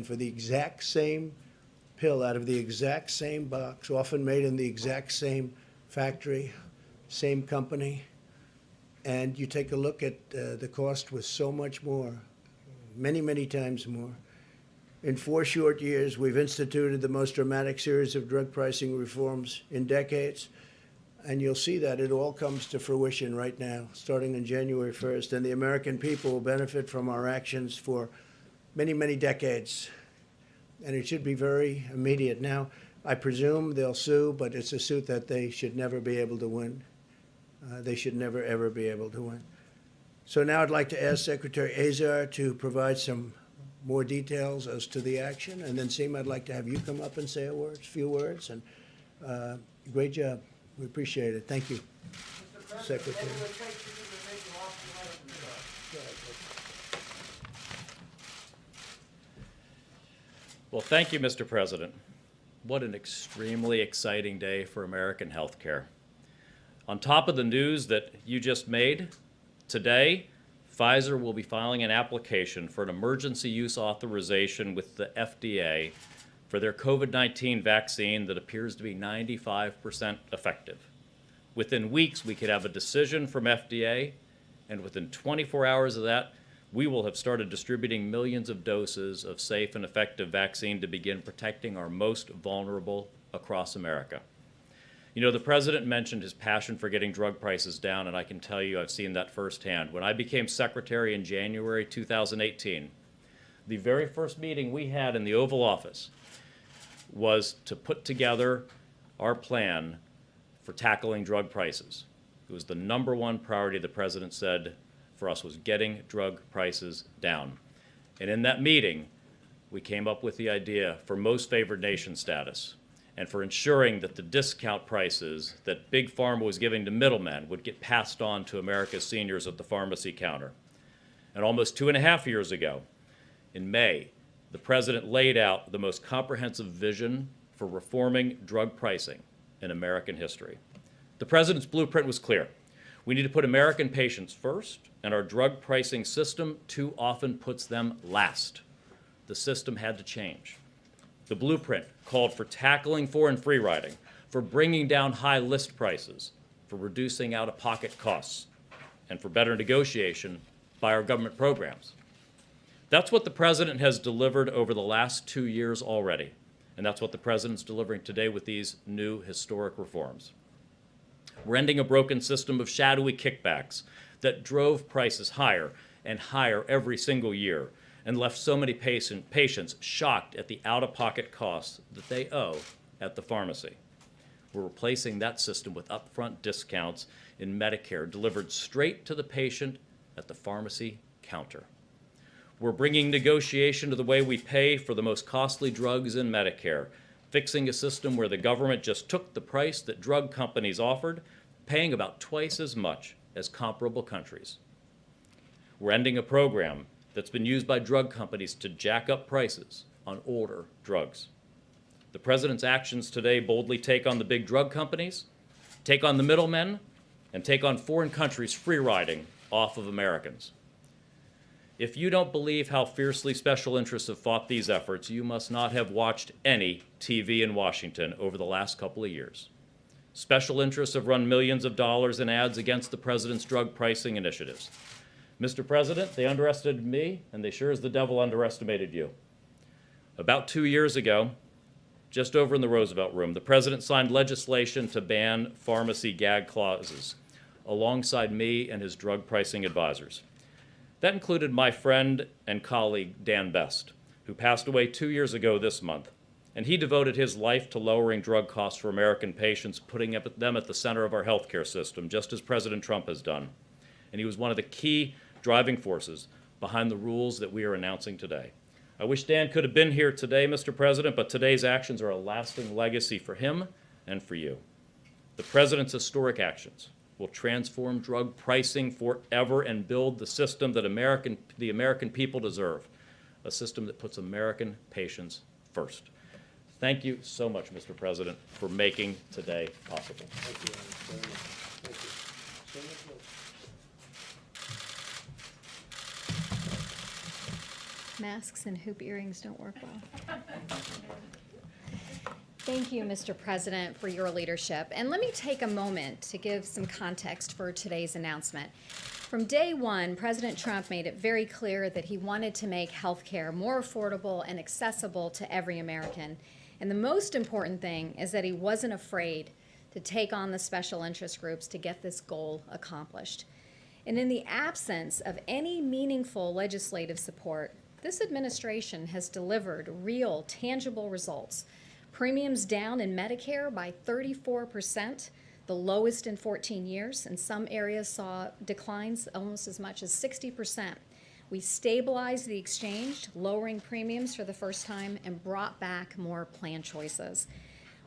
for the exact same pill out of the exact same box, often made in the exact same factory, same company, and you take a look at the cost was so much more, many, many times more. In 4 short years, we've instituted the most dramatic series of drug pricing reforms in decades, and you'll see that it all comes to fruition right now, starting on January 1st, and the American people will benefit from our actions for many, many decades, and it should be very immediate. Now, I presume they'll sue, but it's a suit that they should never be able to win. They should never, ever be able to win. So now I'd like to ask Secretary Azar to provide some more details as to the action, and then Seema, I'd like to have you come up and say a few words, and great job. We appreciate it. Thank you, Secretary. Well, thank you, Mr. President. What an extremely exciting day for American healthcare. On top of the news that you just made, today, Pfizer will be filing an application for an emergency use authorization with the FDA for their COVID-19 vaccine that appears to be 95% effective. Within weeks, we could have a decision from FDA, and within 24 hours of that, we will have started distributing millions of doses of safe and effective vaccine to begin protecting our most vulnerable across America. You know, the President mentioned his passion for getting drug prices down, and I can tell you I've seen that firsthand. When I became Secretary in January 2018, the very first meeting we had in the Oval Office was to put together our plan for tackling drug prices. It was the #1 priority the President said for us was getting drug prices down. And in that meeting, we came up with the idea for most favored nation status and for ensuring that the discount prices that Big Pharma was giving to middlemen would get passed on to America's seniors at the pharmacy counter. And almost 2.5 years ago, in May, the President laid out the most comprehensive vision for reforming drug pricing in American history. The President's blueprint was clear. We need to put American patients first, and our drug pricing system too often puts them last. The system had to change. The blueprint called for tackling foreign free riding, for bringing down high list prices, for reducing out-of-pocket costs, and for better negotiation by our government programs. That's what the President has delivered over the last 2 years already, and that's what the President's delivering today with these new historic reforms. We're ending a broken system of shadowy kickbacks that drove prices higher and higher every single year and left so many patients shocked at the out-of-pocket costs that they owe at the pharmacy. We're replacing that system with upfront discounts in Medicare delivered straight to the patient at the pharmacy counter. We're bringing negotiation to the way we pay for the most costly drugs in Medicare, fixing a system where the government just took the price that drug companies offered, paying about twice as much as comparable countries. We're ending a program that's been used by drug companies to jack up prices on older drugs. The President's actions today boldly take on the big drug companies, take on the middlemen, and take on foreign countries' free riding off of Americans. If you don't believe how fiercely special interests have fought these efforts, you must not have watched any TV in Washington over the last couple of years. Special interests have run millions of dollars in ads against the President's drug pricing initiatives. Mr. President, they underestimated me, and they sure as the devil underestimated you. About 2 years ago, just over in the Roosevelt Room, the President signed legislation to ban pharmacy gag clauses alongside me and his drug pricing advisors. That included my friend and colleague, Dan Best, who passed away 2 years ago this month. And he devoted his life to lowering drug costs for American patients, putting them at the center of our healthcare system, just as President Trump has done. And he was one of the key driving forces behind the rules that we are announcing today. I wish Dan could have been here today, Mr. President, but today's actions are a lasting legacy for him and for you. The President's historic actions will transform drug pricing forever and build the system that the American people deserve, a system that puts American patients first. Thank you so much, Mr. President, for making today possible. Thank you, very much. Thank you. Masks and hoop earrings don't work well. Thank you, Mr. President, for your leadership. And let me take a moment to give some context for today's announcement. From day one, President Trump made it very clear that he wanted to make health care more affordable and accessible to every American. And the most important thing is that he wasn't afraid to take on the special interest groups to get this goal accomplished. And in the absence of any meaningful legislative support, this administration has delivered real, tangible results. Premiums down in Medicare by 34%, the lowest in 14 years, and some areas saw declines almost as much as 60%. We stabilized the exchange, lowering premiums for the first time, and brought back more plan choices.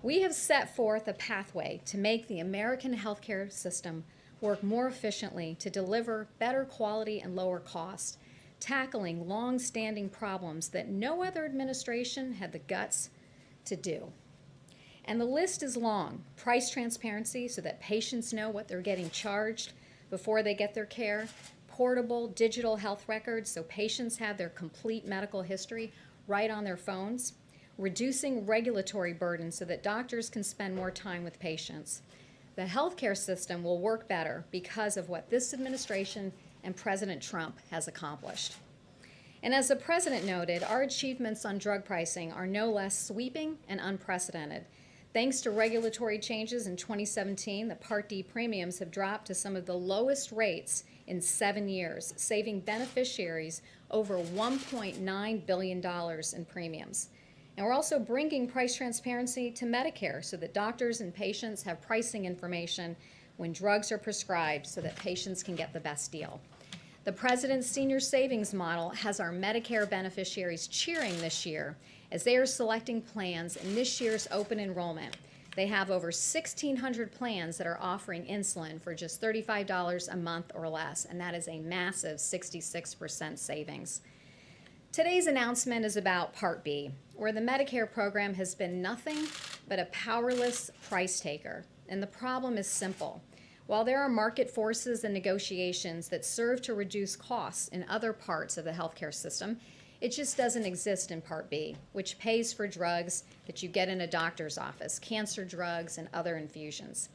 We have set forth a pathway to make the American healthcare system work more efficiently to deliver better quality and lower cost, tackling long-standing problems that no other administration had the guts to do. And the list is long. Price transparency so that patients know what they're getting charged before they get their care, portable digital health records so patients have their complete medical history right on their phones, reducing regulatory burden so that doctors can spend more time with patients. The healthcare system will work better because of what this administration and President Trump has accomplished. And as the President noted, our achievements on drug pricing are no less sweeping and unprecedented. Thanks to regulatory changes in 2017, the Part D premiums have dropped to some of the lowest rates in 7 years, saving beneficiaries over $1.9 billion in premiums. And we're also bringing price transparency to Medicare so that doctors and patients have pricing information when drugs are prescribed so that patients can get the best deal. The President's senior savings model has our Medicare beneficiaries cheering this year as they are selecting plans in this year's open enrollment. They have over 1,600 plans that are offering insulin for just $35 a month or less, and that is a massive 66% savings. Today's announcement is about Part B, where the Medicare program has been nothing but a powerless price taker. And the problem is simple. While there are market forces and negotiations that serve to reduce costs in other parts of the healthcare system, it just doesn't exist in Part B, which pays for drugs that you get in a doctor's office, cancer drugs and other infusions.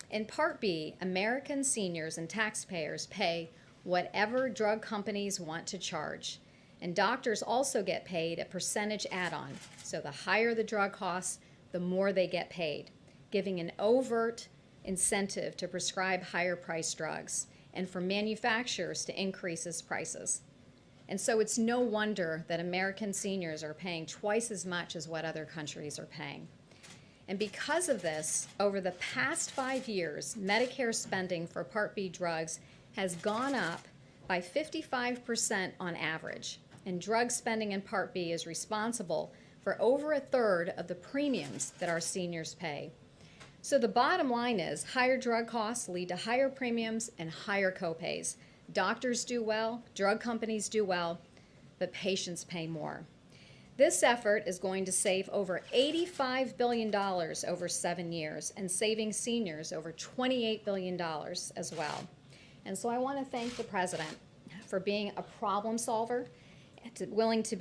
In Part B, American seniors and taxpayers pay whatever drug companies want to charge. And doctors also get paid a percentage add-on. So the higher the drug costs, the more they get paid, giving an overt incentive to prescribe higher priced drugs and for manufacturers to increase its prices. And so it's no wonder that American seniors are paying twice as much as what other countries are paying. And because of this, over the past 5 years, Medicare spending for Part B drugs has gone up by 55% on average. And drug spending in Part B is responsible for over a third of the premiums that our seniors pay. So the bottom line is higher drug costs lead to higher premiums and higher copays. Doctors do well, drug companies do well, but patients pay more. This effort is going to save over $85 billion over 7 years and saving seniors over $28 billion as well. And so I want to thank the President for being a problem solver, willing to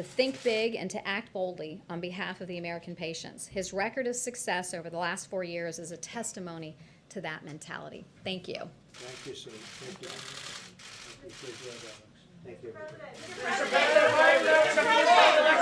think big and to act boldly on behalf of the American patients. His record of success over the last 4 years is a testimony to that mentality. Thank you. Thank you, Sue. Thank you. I appreciate that, Alex. Thank you.